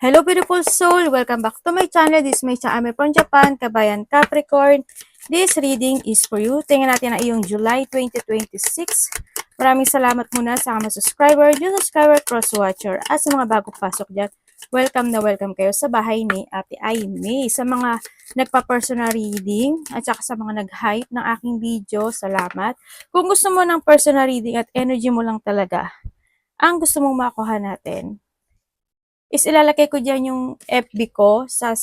Hello beautiful soul! Welcome back to my channel. This is my channel from Japan, Kabayan Capricorn. This reading is for you. Tingnan natin ang iyong July 2026. Maraming salamat muna sa mga subscriber, new subscriber, cross-watcher, at sa mga bagong pasok dyan. Welcome na welcome kayo sa bahay ni Ate Aimee. Sa mga nagpa-personal reading at saka sa mga nag-hype ng aking video, salamat. Kung gusto mo ng personal reading at energy mo lang talaga, ang gusto mong makuha natin, is ilalagay ko dyan yung FB ko sa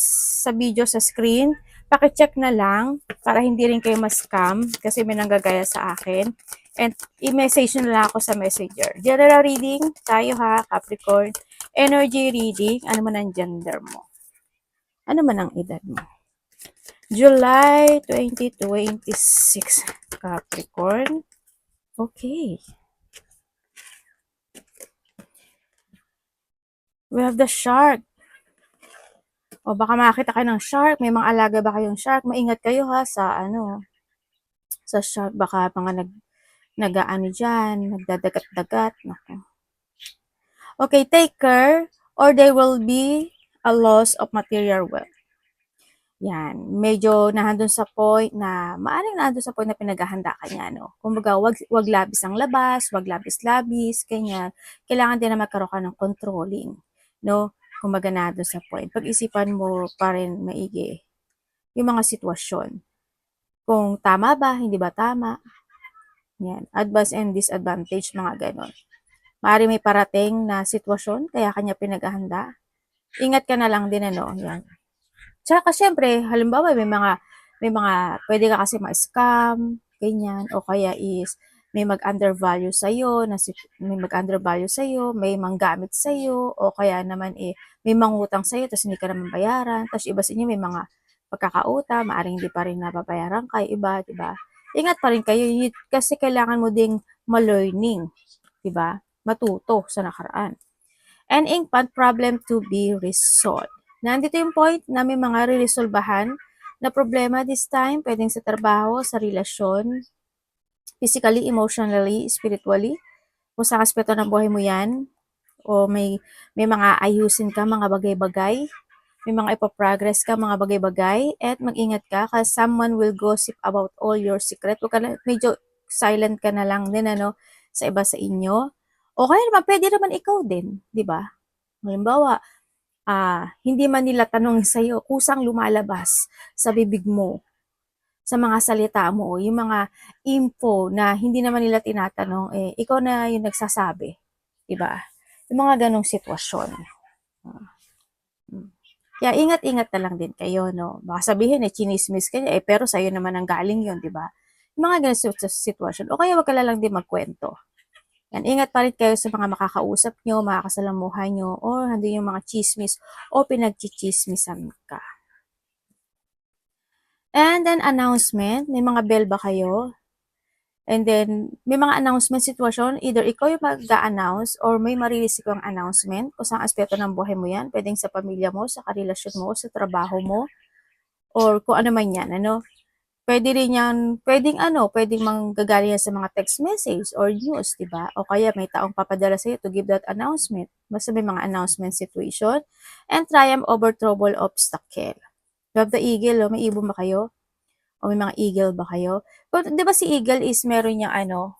video sa screen. Pakicheck na lang para hindi rin kayo ma-scam kasi may nanggagaya sa akin. And i-message na lang ako sa messenger. General reading tayo ha, Capricorn. Energy reading, ano man ang gender mo? Ano man ang edad mo? July 2026, Capricorn. Okay. We have the shark. O baka makakita kayo ng shark, may mga alaga ba kayong shark? Maingat kayo ha sa sa shark, baka mga nagaano diyan, nagdadagat-dagat, nako. Okay, take care or there will be a loss of material wealth. Yan, medyo nahandun sa point na, maaring nahandun sa point na pinaghahanda ka niya, no? Kumbaga, wag labis ang labas, wag labis-labis, ganyan. Kailangan din na magkaroon ka ng controlling, no? Kumbaga nahandun sa point. Pag-isipan mo pa rin maigi yung mga sitwasyon. Kung tama ba, hindi ba tama. Yan, advantage and disadvantage, mga ganon. Maaari may parating na sitwasyon, kaya kanya pinaghahanda. Ingat ka na lang din, ano, yan. Tsaka syempre, halimbawa may mga pwede ka kasi ma-scam, ganyan, o kaya is may mag-undervalue sa iyo, may manggamit sa iyo, o kaya naman may mangutang sa iyo tapos hindi ka naman bayaran, tapos iba sa inyo may mga pagkakautang, maaring hindi pa rin nababayaran kay iba, 'di ba? Ingat pa rin kayo kasi kailangan mo ding ma-learning, 'di ba? Matuto sa nakaraan. And inkpad problem to be resolved. Nandito yung point na may mga re-resolbahan na problema this time, pwedeng sa trabaho, sa relasyon, physically, emotionally, spiritually, kung sa aspeto ng buhay mo yan, o may mga ayusin ka, mga bagay-bagay, may mga ipaprogress ka, mga bagay-bagay, at mag-ingat ka kasi someone will gossip about all your secret. Huwag ka na, medyo silent ka na lang din, ano, sa iba sa inyo. O kaya naman, pwede naman ikaw din, di ba? Halimbawa, hindi man nila tanong sa'yo, kusang lumalabas sa bibig mo, sa mga salita mo, yung mga info na hindi naman nila tinatanong, ikaw na yung nagsasabi, diba? Yung mga ganong sitwasyon. Kaya ingat-ingat na lang din kayo, no? Baka sabihin, chinismis ka niya, pero sa'yo naman ang galing yun, diba? Yung mga ganong sitwasyon. O kaya wag ka lang din magkwento. Yan, ingat pa rin kayo sa mga makakausap nyo, makakasalamuhan nyo, or hindi yung mga chismis o pinagchichismisan ka. And then, announcement. May mga bell ba kayo? And then, may mga announcement sitwasyon. Either ikaw yung mag-a-announce or may marilis ikaw ang announcement. Kung saan aspeto ng buhay mo yan. Pwedeng sa pamilya mo, sa karelasyon mo, sa trabaho mo, or kung ano man yan, ano. Pwede rin yan, pwedeng manggagaling yan sa mga text message or news, di ba? O kaya may taong papadala sa'yo to give that announcement. Basta may mga announcement situation. And triumph over trouble obstacle. You have the eagle, oh. May ibon ba kayo? O may mga eagle ba kayo? But, di ba si eagle is meron niyang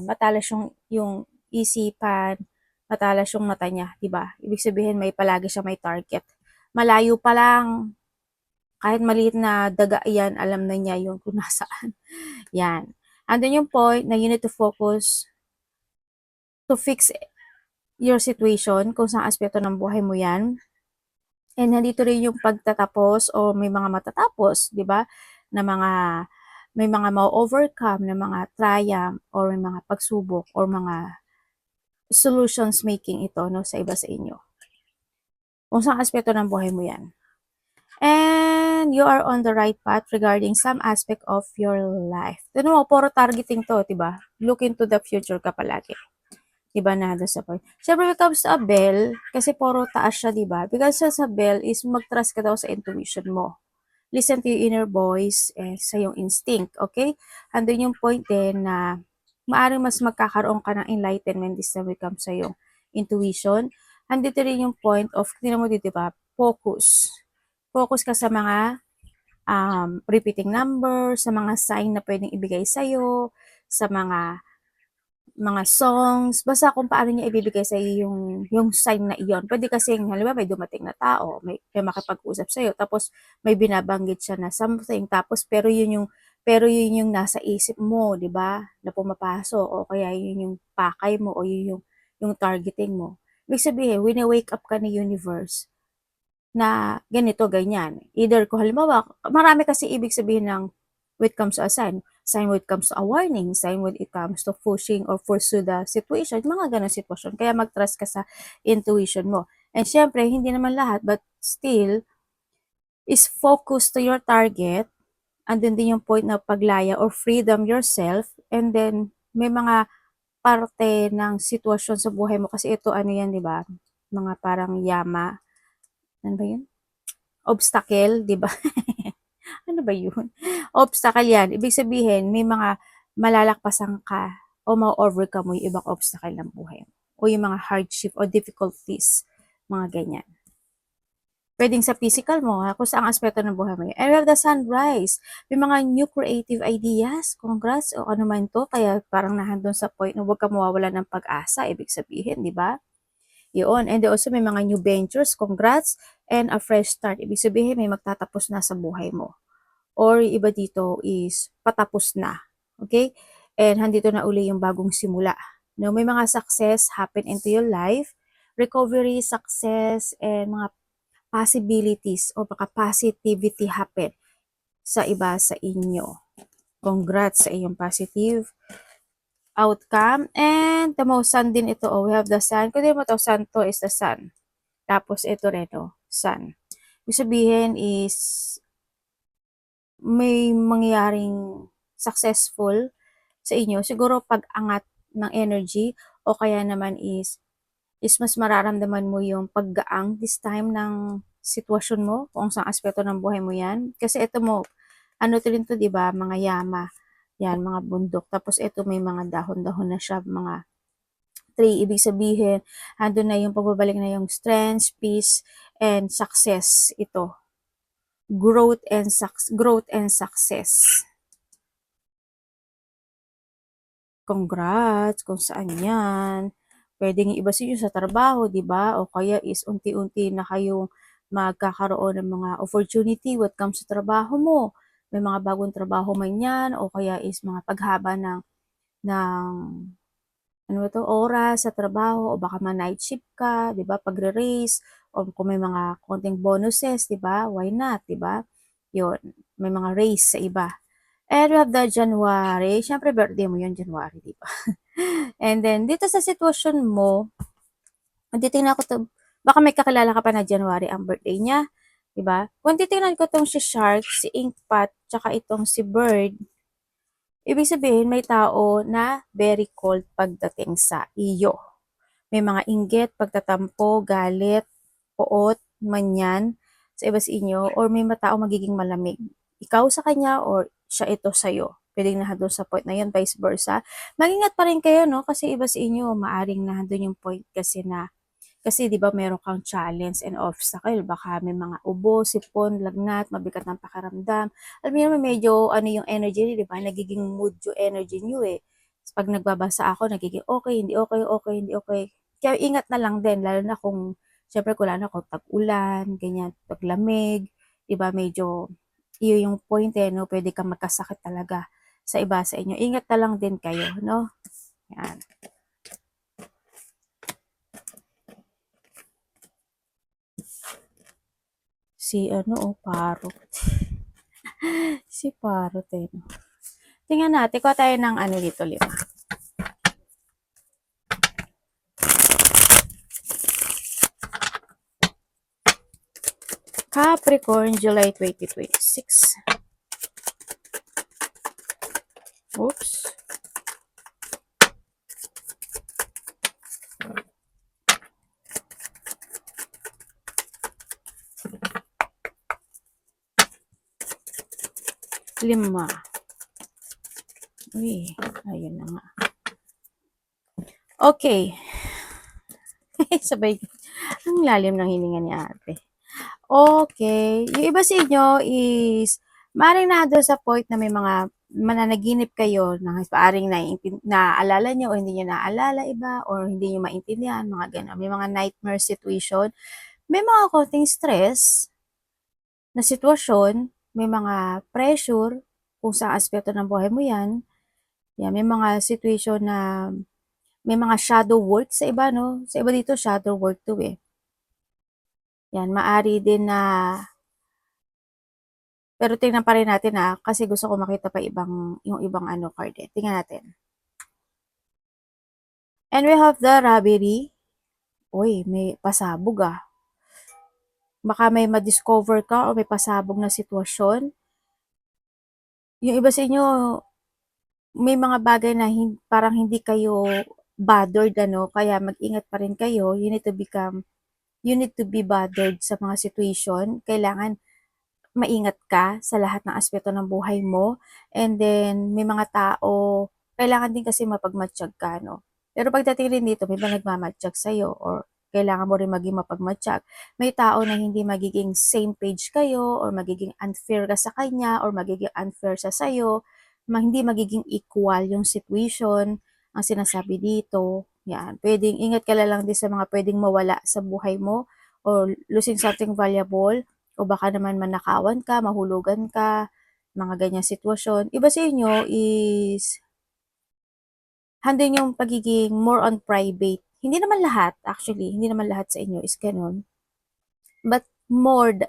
matalas yung isipan, matalas yung mata niya, di ba? Ibig sabihin palagi siya may target. Malayo pa lang, kahit maliit na daga yan, alam na niya yung kung nasaan. Yan. Andun yung point na you need to focus to fix your situation, kung saan aspeto ng buhay mo yan. And nandito rin yung pagtatapos o may mga matatapos, di ba? May mga ma-overcome na mga triumph or may mga pagsubok or mga solutions making ito, no, sa iba sa inyo. Kung saan aspeto ng buhay mo yan. And you are on the right path regarding some aspect of your life. Tignan mo, puro targeting to, diba? Look into the future ka palagi. Diba na doon sa point. Siyempre, when it comes to a bell, kasi puro taas siya, diba? Because sa bell is mag-trust ka daw sa intuition mo. Listen to your inner voice sa yung instinct, okay? Andun yung point din na maaaring mas magkakaroon ka ng enlightenment this time when it comes sa yung intuition. andito rin yung point of, tingnan mo dito ba, focus. Focus ka sa mga repeating numbers, sa mga sign na pwedeng ibigay sa'yo, sa mga songs, basta kung paano niya ibibigay sa yung sign na iyon. Pwede kasi, halimbawa, may dumating na tao, may makipag-usap sa iyo, tapos may binabanggit siya na something, tapos pero yun yung nasa isip mo, 'di ba? Na pumapasok o kaya yun yung pakay mo o yun yung targeting mo. Ibig sabihin, wini-wake up ka ni universe na ganito, ganyan. Either kung halimbawa, marami kasi ibig sabihin ng when it comes to a sign when it comes to a warning, sign when it comes to pushing or pursue the situation, mga ganun sitwasyon. Kaya mag-trust ka sa intuition mo. And syempre, hindi naman lahat, but still, is focus to your target. Andun din yung point na paglaya or freedom yourself. And then, may mga parte ng sitwasyon sa buhay mo. Kasi ito, ano yan, di ba? Mga parang yama. Ano ba yun? Obstacle, di ba? Ano ba yun? Obstacle yan. Ibig sabihin, may mga malalakpasan ka o ma-overcome mo yung ibang obstacle ng buhay mo. O yung mga hardship o difficulties, mga ganyan. Pwedeng sa physical mo, kung saang aspeto ng buhay mo yun. And we have the sunrise. May mga new creative ideas. Congrats o ano man to. Kaya parang nahandun sa point na huwag ka mawawala ng pag-asa. Ibig sabihin, di ba? Yun. And also, may mga new ventures. Congrats. And a fresh start. Ibig sabihin, may magtatapos na sa buhay mo. Or iba dito is patapos na. Okay? And handito na uli yung bagong simula. No, may mga success happen into your life, recovery, success, and mga possibilities o baka positivity happen sa iba sa inyo. Congrats sa iyong positive outcome. And the most sun din ito. Oh, we have the sun. Kung di mo ito, sun to is the sun. Tapos ito rin, oh, sun. Ibig sabihin is may mangyaring successful sa inyo. Siguro pag-angat ng energy o kaya naman is mas mararamdaman mo yung paggaang this time ng sitwasyon mo, kung saan aspeto ng buhay mo yan. Kasi ito mo, ano to rin to, di ba? Mga yama. Yan, mga bundok. Tapos ito may mga dahon-dahon na siya, mga tree. Ibig sabihin, andun na yung pagbabalik na yung strength, peace, and success ito. Growth and success. Congrats kung saan yan. Pwedeng iba sa inyo sa trabaho, di ba? O kaya is unti-unti na kayong magkakaroon ng mga opportunity what comes sa trabaho mo. May mga bagong trabaho man yan o kaya is mga paghaba ng ano to, oras sa trabaho o baka ma-night shift ka, di ba? Pagre-raise o kung may mga konting bonuses, di ba? Why not, di ba? Yun, may mga raise sa iba. And we have the January. Siyempre, birthday mo yun, January, di ba? And then, dito sa sitwasyon mo, titingnan ko to, baka may kakilala ka pa na January ang birthday niya, di ba? Kung titingnan ko tong si Shark, si Inkpat, tsaka itong si Bird, ibig sabihin may tao na very cold pagdating sa iyo. May mga inggit, pagtatampo, galit, poot, manyan sa iba sa inyo, or may matao magiging malamig. Ikaw sa kanya or siya ito sa'yo. Pwedeng nahadon sa point na yun, vice versa. Mag-ingat pa rin kayo, no? Kasi iba sa inyo, maaring nahadon yung point kasi di ba meron kang challenge and obstacle. Baka may mga ubo, sipon, lagnat, mabigat ng pakiramdam. Alam niyo naman medyo ano yung energy niyo, di ba? Nagiging mood yung energy niyo eh. Pag nagbabasa ako, nagiging okay, hindi okay, okay, hindi okay. Kaya ingat na lang din, lalo na kung, syempre kung lalo kung tag-ulan, ganyan, taglamig, di ba medyo, iyo yung point eh, no? Pwede kang magkasakit talaga sa iba sa inyo. Ingat na lang din kayo, no? Yan. Si ano, oh, parot. Si parot eh, no? Tingnan natin, kuha tayo ng ano dito, 5. Capricorn, July 2026. Oops. Lima. Uy, ayun na nga. Okay. Sabay. Ang lalim ng hininga ni ate. Okay. Yung iba sa inyo is, maaaring doon sa point na may mga mananaginip kayo na maaring naaalala nyo o hindi nyo naaalala iba or hindi nyo maintindihan, mga gano'n. May mga nightmare situation. May mga konting stress na sitwasyon, may mga pressure kung sa aspeto ng buhay mo yan. Yan, may mga situation na may mga shadow work sa iba, no? Sa iba dito, shadow work to eh. Yan, maari din na, pero tingnan pa rin natin kasi gusto ko makita pa yung ibang card eh. Tingnan natin. And we have the robbery. Uy, may pasabog Baka may ma-discover ka o may pasabog na sitwasyon. Yung iba sa inyo, may mga bagay na parang hindi kayo bothered, kaya mag-ingat pa rin kayo. You need to be bothered sa mga situation. Kailangan maingat ka sa lahat ng aspeto ng buhay mo. And then, may mga tao, kailangan din kasi mapagmatsyag ka, no? Pero pagdating rin dito, may mga nagmamatsyag sa'yo or kailangan mo rin maging mapagmatsyag. May tao na hindi magiging same page kayo or magiging unfair ka sa kanya or magiging unfair sa sa'yo. Hindi magiging equal yung situation ang sinasabi dito. Yan. Pwedeng ingat ka lang din sa mga pwedeng mawala sa buhay mo or losing something valuable o baka naman manakawan ka, mahulugan ka, mga ganyang sitwasyon. Iba sa inyo is handin yung pagiging more on private. Hindi naman lahat, actually, hindi naman lahat sa inyo is ganun. But marami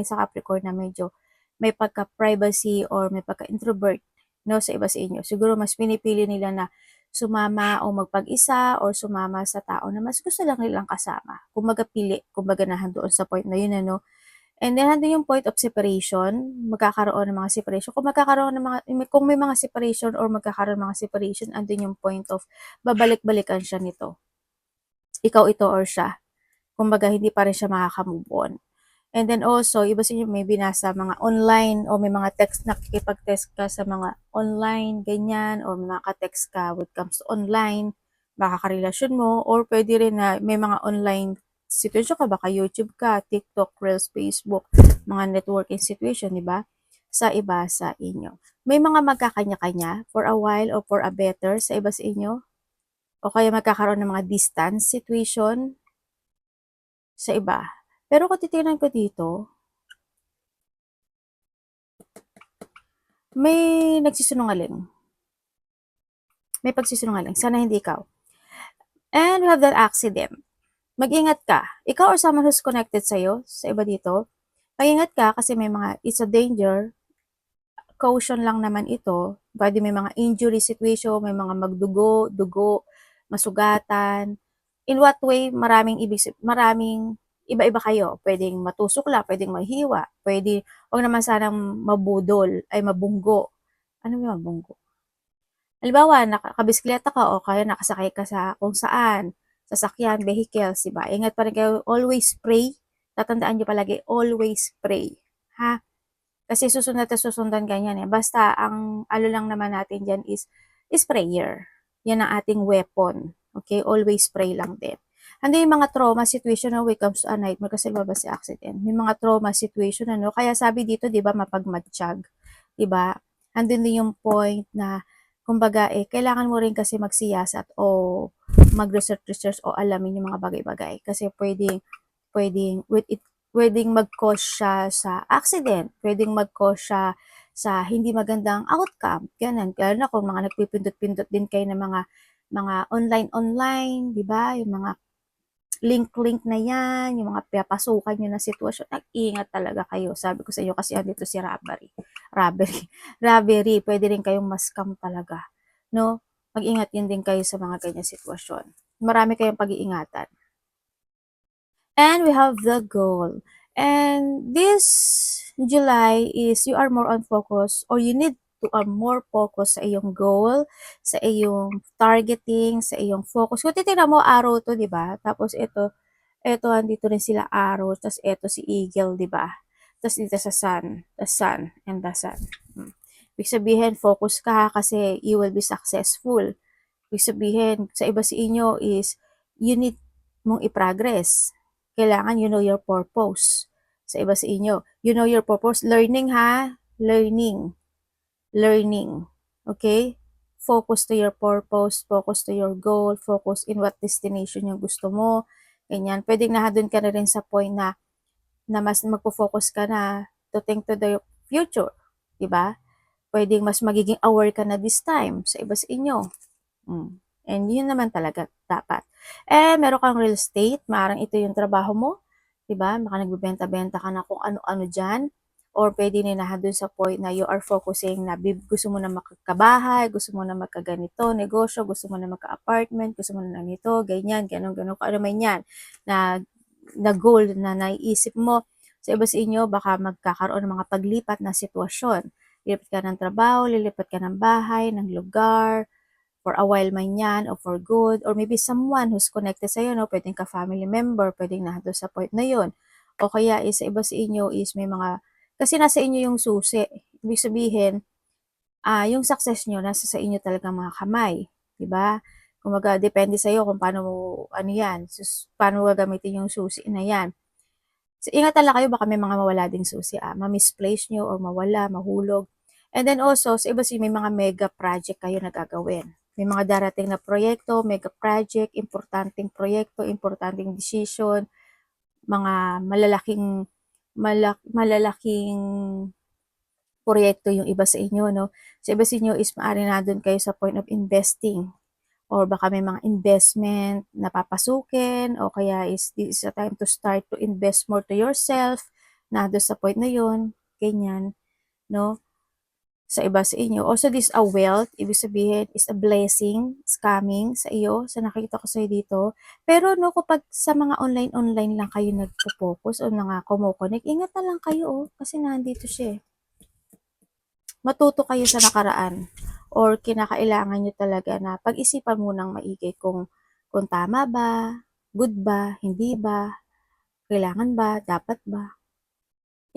sa Capricorn na medyo may pagka-privacy or may pagka-introvert, no, sa iba sa inyo. Siguro mas pinipili nila na sumama o magpag-isa or sumama sa tao na mas gusto lang nilang kasama. Kumbaga nahandoon sa point na yun, And then, nandun yung point of separation, magkakaroon ng mga separation. Kung may mga separation or magkakaroon ng mga separation, andun yung point of babalik-balikan siya nito. Ikaw ito or siya. Kumbaga, hindi pa rin siya makaka-move on. And then also, iba sa inyo may binasa mga online o may mga text, nakikipag-text ka sa mga online, ganyan, o nakaka-text ka when it comes to online, baka karelasyon mo, or pwede rin na may mga online situation ka, baka YouTube ka, TikTok, Reels, Facebook, mga networking situation, di ba? Sa iba sa inyo. May mga magkakanya-kanya for a while or for a better sa iba sa inyo. O kaya magkakaroon ng mga distance situation sa iba. Pero kung titignan ko dito, may nagsisinungaling. May pagsisinungaling. Sana hindi ikaw. And we have that accident. Mag-ingat ka. Ikaw or someone who's connected sa'yo, sa iba dito, mag-ingat ka kasi may mga, it's a danger. Caution lang naman ito. Pwede may mga injury situation, may mga dugo, masugatan. In what way, maraming iba-iba kayo. Pwedeng matusok lang, pwedeng mahiwa, wag naman sanang mabunggo. Ano yung mabunggo? Halimbawa, nakabisikleta ka o kaya nakasakay ka sa kung saan, sasakyan, vehicles, diba? Ingat pa rin kayo, always pray. Tatandaan nyo palagi, always pray. Ha? Kasi susunod at susundan ganyan eh. Basta, ang lang naman natin dyan is prayer. Yan ang ating weapon. Okay? Always pray lang din. Hindi yung mga trauma situation when it comes to a nightmare kasi lumabas si accident. May mga trauma situation, Kaya sabi dito, di ba, mapagmatsyag. Di ba? Andun din yung point na kumbaga kailangan mo rin kasi magsiyasat o mag-research o alamin yung mga bagay-bagay kasi pwedeng mag-cause siya sa accident, pwedeng mag-cause siya sa hindi magandang outcome. Ganun. Kaya na kung mga nagpipindot-pindot din kayo ng mga online, di ba? Yung mga link na yan, yung mga pinapasukan nyo na sitwasyon, nag-ingat talaga kayo. Sabi ko sa inyo kasi andito si robbery. Pwede rin kayong ma-scam talaga. No? Mag-ingat yun din kayo sa mga ganyan sitwasyon. Marami kayong pag-iingatan. And we have the goal. And this July is you are more on focus or you need to more focus sa iyong goal, sa iyong targeting, sa iyong focus. Kung titignan mo, arrow to, di ba? Tapos ito, andito rin sila arrow, tapos ito si eagle, di ba? Tapos dito sa sun, and the sun. Ibig sabihin, focus ka kasi you will be successful. Ibig sabihin, sa iba sa inyo is, you need mong i-progress. Kailangan you know your purpose. Sa iba sa inyo, you know your purpose. Learning ha, learning. Okay? Focus to your purpose, focus to your goal, focus in what destination yung gusto mo. Ganyan. Pwedeng doon ka na rin sa point na mas magpo-focus ka na to think to the future. Diba? Pwedeng mas magiging aware ka na this time sa iba sa inyo. And yun naman talaga dapat. Meron kang real estate, maaaring ito yung trabaho mo, 'di ba? Baka nagbebenta-benta ka na kung ano-ano diyan, or pwede na doon sa point na you are focusing na gusto mo na magkabahay, gusto mo na magkaganito, negosyo, gusto mo na magka-apartment, gusto mo na ganito, ganyan, ganon, kung ano man yan, na goal na naiisip mo. Sa iba sa inyo, baka magkakaroon ng mga paglipat na sitwasyon. Lilipat ka ng trabaho, lilipat ka ng bahay, ng lugar, for a while man yan, or for good, or maybe someone who's connected sa'yo, no? Pwedeng ka family member, pwedeng na doon sa point na yun. O kaya sa iba sa inyo is may mga, kasi nasa inyo yung susi. Ibig sabihin, yung success nyo, nasa sa inyo talaga mga kamay. Diba? Kumaga, depende sa'yo kung paano mo, paano gagamitin yung susi na yan. So, ingat lang kayo, baka may mga mawala ding susi, ma-misplace nyo or mawala, mahulog. And then also, sa iba may mga mega project kayo na gagawin. May mga darating na proyekto, mega project, importanteng proyekto, importanteng decision, mga malalaking proyekto yung iba sa inyo, no? Sa iba sa inyo is maaari na doon kayo sa point of investing, or baka may mga investment na papasukin, o kaya this is a time to start to invest more to yourself, na doon sa point na yun, ganyan, no? Sa iba sa inyo. Also, this a wealth, ibig sabihin, is a blessing, is coming sa iyo, sa nakita ko sa'yo dito. Pero, no, kapag sa mga online lang kayo nagpo-focus o kumo-connect, ingat na lang kayo, kasi nandito siya. Matuto kayo sa nakaraan, or kinakailangan nyo talaga na pag-isipan munang maigi kung tama ba, good ba, hindi ba, kailangan ba, dapat ba.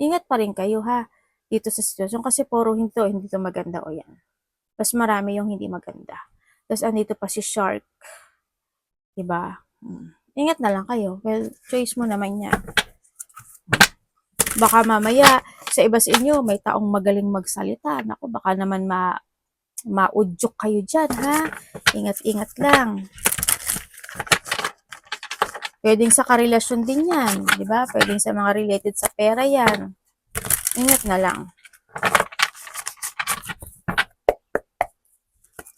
Ingat pa rin kayo ha, dito sa sitwasyon, kasi puro hindi to maganda o yan. Mas marami yung hindi maganda. Tapos andito pa si shark. Diba? Ingat na lang kayo. Well, choice mo naman yan. Baka mamaya, sa iba sa inyo, may taong magaling magsalita. Naku, baka naman maudyok kayo dyan, ha? Ingat-ingat lang. Pwedeng sa karelasyon din yan, di ba? Pwedeng sa mga related sa pera yan. Ingat na lang.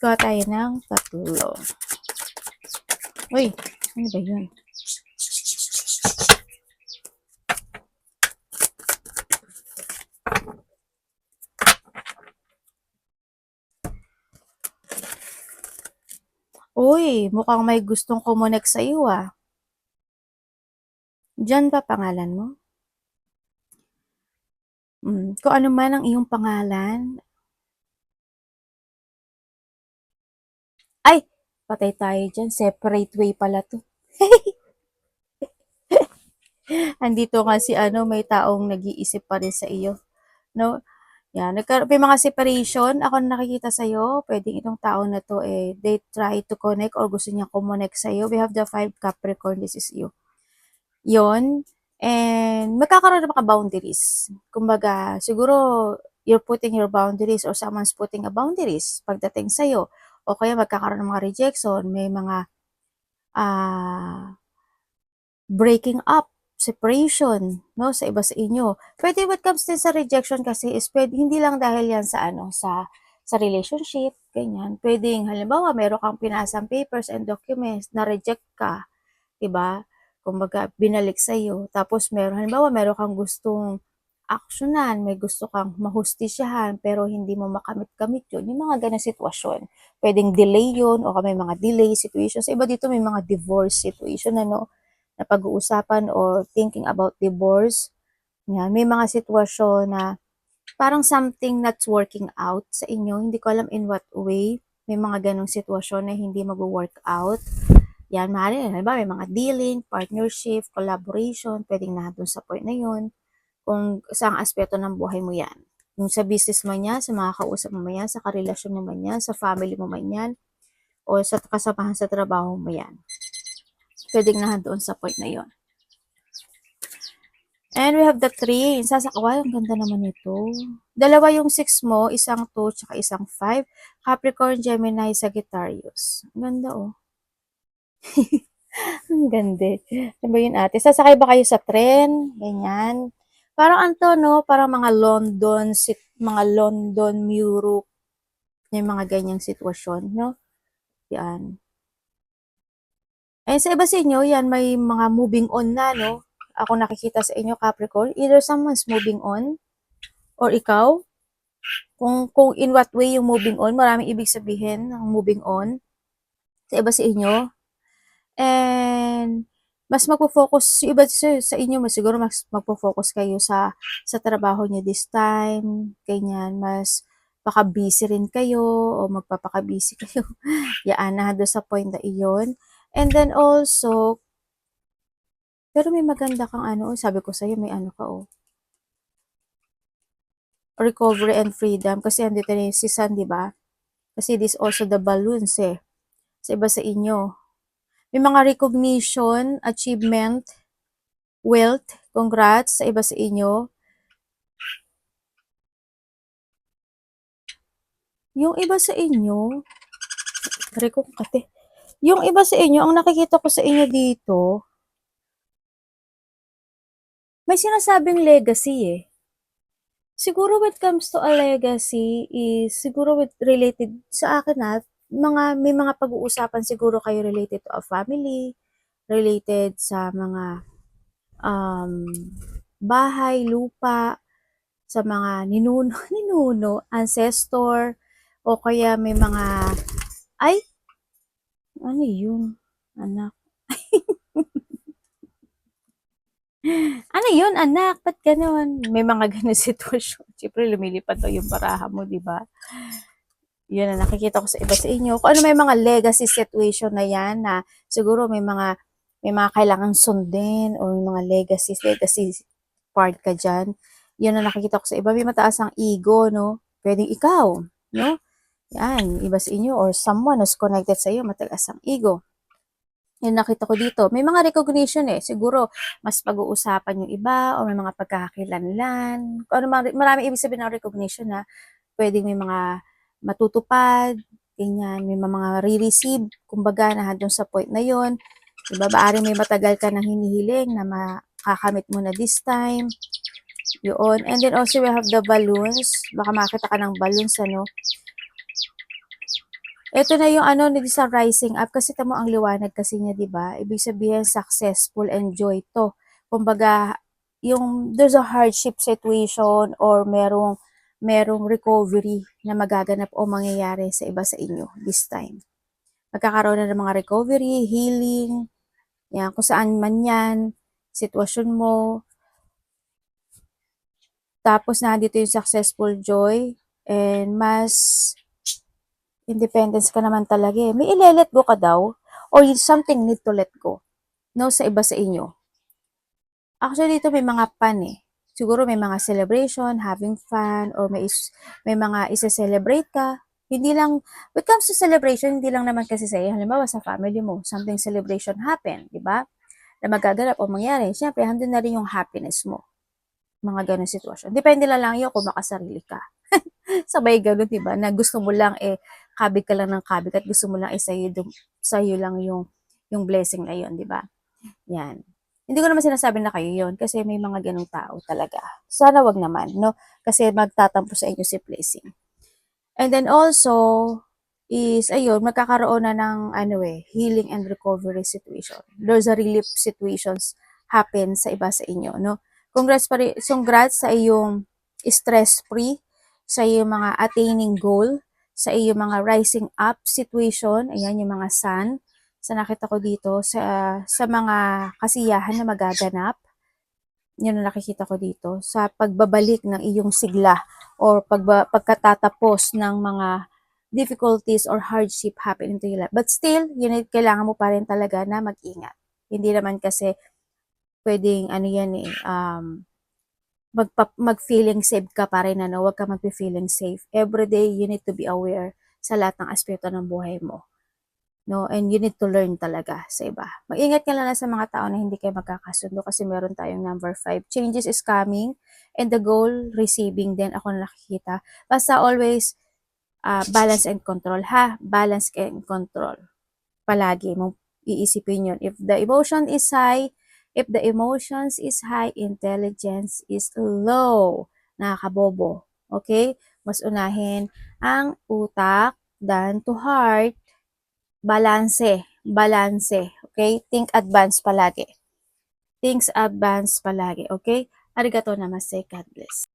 Kuha tayo ng 3. Uy, ano ba yun? Uy, mukhang may gustong kumunek sa iyo ah. Diyan ba pangalan mo? Kung ano man ang iyong pangalan. Ay, patay tayo dyan. Separate way pala to. Andito nga si may taong nag-iisip pa rin sa iyo. No? Yan, may mga separation. Ako nakikita sa iyo, pwedeng itong tao na to they try to connect or gusto niya kumonect sa iyo. We have the 5 Capricorn, this is you. Yon. And magkakaroon ng mga boundaries. Kumbaga, siguro you're putting your boundaries or someone's putting a boundaries pagdating sa iyo. O kaya magkakaroon ng mga rejection, may mga breaking up, separation, no, sa iba sa inyo. Pwede what comes din sa rejection kasi is pwede, hindi lang dahil yan sa sa relationship, ganyan. Pwedeng halimbawa meron kang pinasang papers and documents na reject ka, 'di ba? Kumbaga binalik sa iyo. Tapos halimbawa meron kang gustong aksyonan, may gusto kang mahustisyahan pero hindi mo makamit-kamit yun. Yung mga ganang sitwasyon. Pwedeng delay yun o may mga delay situation. Sa iba dito may mga divorce situation, ano, na pag-uusapan or thinking about divorce. Yan. May mga sitwasyon na parang something that's working out sa inyo. Hindi ko alam in what way. May mga ganong sitwasyon na hindi mag-work out. Yan, maaari. Halimbawa, may mga dealing, partnership, collaboration, pwedeng na doon sa point na yun. Kung saang aspeto ng buhay mo yan. Kung sa business mo yan, sa mga kausap mo yan, sa karelasyon mo man yan, sa family mo man yan, o sa kasamahan sa trabaho mo yan. Pwedeng doon sa point na yon. And we have the 3. Wow, ang ganda naman ito. Dalawa yung 6 mo, isang 2, tsaka isang 5. Capricorn, Gemini, Sagittarius. Ang ganda, oh. Ang ganda. Ano ba yun, ate? Sasakay ba kayo sa tren? Ganyan. Parang anto, no? Parang mga London, Europe. Yung mga ganyang sitwasyon, no? Yan. And sa iba sa inyo, yan, may mga moving on na, no? Ako nakikita sa inyo, Capricorn. Either someone's moving on, or ikaw, kung in what way yung moving on, maraming ibig sabihin ng moving on sa iba sa inyo. And mas magpo-focus yung iba sa inyo, mas siguro mas magpo-focus kayo sa trabaho niyo this time, ganyan, mas baka busy rin kayo o magpapaka-busy kayo. Yaan na doon sa point na iyon. And then also, pero may maganda kang ano, sabi ko sa'yo, may ano ka, oh. Recovery and freedom. Kasi andito na yung si Sun, di ba? Kasi this also the balloons, eh. Sa iba sa inyo. May mga recognition, achievement, wealth, congrats sa iba sa inyo. Yung iba sa inyo, yung iba sa inyo, ang nakikita ko sa inyo dito, may sinasabing legacy, eh. Siguro when it comes to a legacy is siguro related sa akin may mga pag-uusapan siguro kayo related to a family, related sa mga bahay, lupa, sa mga ninuno, ancestor, o kaya may mga, ay, ano yun, anak? Ano yun, anak? Ba't ganun? May mga ganun sitwasyon. Siyempre, lumilipad daw yung baraha mo, di ba? Yun na nakikita ko sa iba sa inyo. Kung ano may mga legacy situation na yan na siguro may mga kailangan sundin o may mga legacy part ka dyan. Yun na nakikita ko sa iba. May mataas ang ego, no? Pwedeng ikaw, no? Yan, iba sa inyo or someone who's connected sa iyo, mataas ang ego. Yung nakita ko dito, may mga recognition eh. Siguro, mas pag-uusapan yung iba o may mga pagkakakilanlan. Kung ano, marami ibig sabihin ng recognition na pwedeng may mga matutupad, ganyan, may mga re-receive, kumbaga na doon sa point na yon. Diba, baaring may matagal ka nang hinihiling na makakamit mo na this time. Yun. And then also we have the balloons. Baka makita ka ng balloons, ano. Ito na yung ano, sa rising up kasi tamo ang liwanag kasi niya, 'di ba? Ibig sabihin successful and joy to. Kumbaga, yung there's a hardship situation or merong recovery na magaganap o mangyayari sa iba sa inyo this time. Magkakaroon na ng mga recovery, healing, yan, kung saan man yan, sitwasyon mo. Tapos nandito yung successful joy and mas independence ka naman talaga eh. May ile-let go ka daw or something need to let go. No, sa iba sa inyo. Actually, dito may mga fun eh. Siguro may mga celebration, having fun, or may mga isa-celebrate ka. Hindi lang, when it comes to celebration, hindi lang naman kasi sa'yo. Halimbawa, sa family mo, something celebration happen, di ba? Na magaganap o mangyari. Siyempre, handun na rin yung happiness mo. Mga ganun sitwasyon. Depende lang yun kung makasarili ka. Sabay ganun, di ba? Na gusto mo lang kabig ka lang ng kabig at gusto mo lang sa'yo lang yung blessing na yun, di ba? Yan. Hindi ko naman sinasabi na kayo yun kasi may mga ganung tao talaga. Sana wag naman, no? Kasi magtatampo sa inyo si blessing. And then also, is, ayun, magkakaroon na ng, healing and recovery situation. There's a relief situations happen sa iba sa inyo, no? Congrats sa iyong stress-free, sa iyong mga attaining goal, sa iyong mga rising up situation, ayan yung mga sun, sa nakita ko dito, sa mga kasiyahan na magaganap, yun ang nakikita ko dito, sa pagbabalik ng iyong sigla or pagkatatapos ng mga difficulties or hardship happen into your life. But still, kailangan mo pa rin talaga na mag-ingat. Hindi naman kasi pwedeng mag-feeling safe ka pa rin, huwag ka mag-feeling safe. Every day, you need to be aware sa lahat ng aspeto ng buhay mo. no? And you need to learn talaga sa iba. Mag-ingat ka lang sa mga tao na hindi kayo magkakasundo kasi meron tayong number 5. Changes is coming and the goal receiving din ako nakikita. Basta always balance and control ha. Balance and control. Palagi mong iisipin yun. If the emotions is high, intelligence is low. Nakakabobo. Okay? Mas unahin ang utak than to heart. Balanse. Balanse. Okay? Think advance palagi. Think advance palagi. Okay? Arigato namaste. God bless.